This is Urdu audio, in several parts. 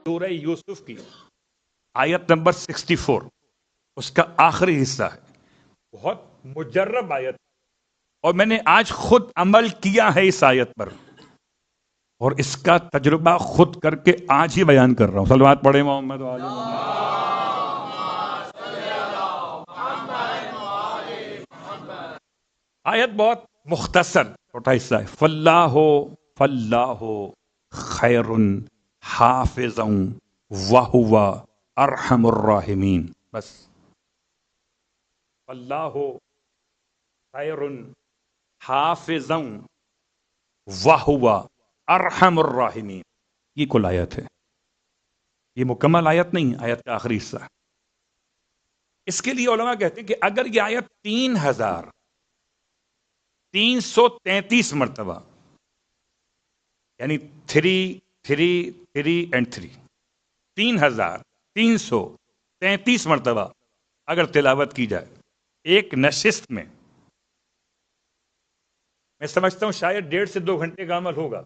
سورہ یوسف کی آیت نمبر 64 اس کا آخری حصہ ہے. بہت مجرب آیت اور میں نے آج خود عمل کیا ہے اس آیت پر اور اس کا تجربہ خود کر کے آج ہی بیان کر رہا ہوں. صلوات پڑھیں محمد و آل محمد. آیت بہت مختصر چھوٹا حصہ ہے. فاللہ خیر حافظا وہو ارحم الراحمین. بس اللہ خیر حافظا وہو ارحم الراحمین. یہ کل آیت ہے. یہ مکمل آیت نہیں، آیت کا آخری حصہ. اس کے لیے علماء کہتے ہیں کہ اگر یہ آیت 3333 مرتبہ یعنی 3 اینڈ 3 3333 مرتبہ اگر تلاوت کی جائے ایک نشست میں سمجھتا ہوں شاید 1.5 سے 2 گھنٹے کا عمل ہوگا.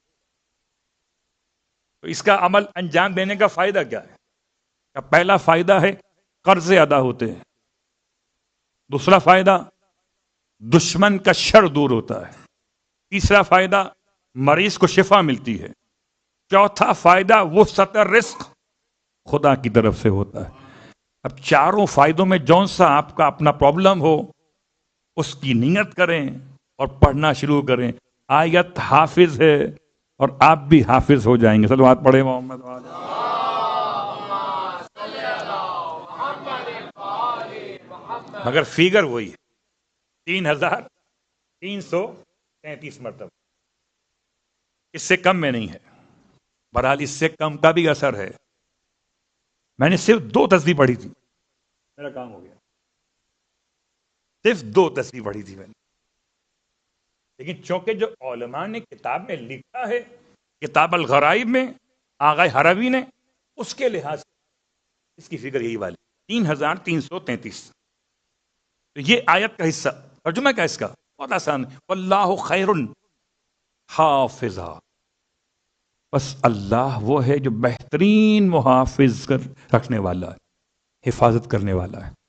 تو اس کا عمل انجام دینے کا فائدہ کیا ہے؟ پہلا فائدہ ہے قرض ادا ہوتے ہیں. دوسرا فائدہ دشمن کا شر دور ہوتا ہے. تیسرا فائدہ مریض کو شفا ملتی ہے. چوتھا فائدہ وسعت رزق خدا کی طرف سے ہوتا ہے. اب چاروں فائدوں میں جون سا آپ کا اپنا پرابلم ہو اس کی نیت کریں اور پڑھنا شروع کریں. آیت حافظ ہے اور آپ بھی حافظ ہو جائیں گے. صلوات پڑھیں محمد وعلیہ. مگر فیگر وہی ہے 3333 مرتبہ. اس سے کم میں نہیں ہے. بہرحال اس سے کم کا بھی اثر ہے. میں نے صرف 2 تسبیح پڑھی تھی، میرا کام ہو گیا. صرف 2 تسبیح پڑھی تھی میں نے. لیکن چونکہ جو علماء نے کتاب میں لکھا ہے کتاب الغرائب میں آغا حروی نے اس کے لحاظ سے اس کی فکر یہی والی 3333. تو یہ آیت کا حصہ. ترجمہ کیا اس کا؟ بہت آسان ہے. واللہ خیر حافظا. بس اللہ وہ ہے جو بہترین محافظ کر رکھنے والا ہے، حفاظت کرنے والا ہے.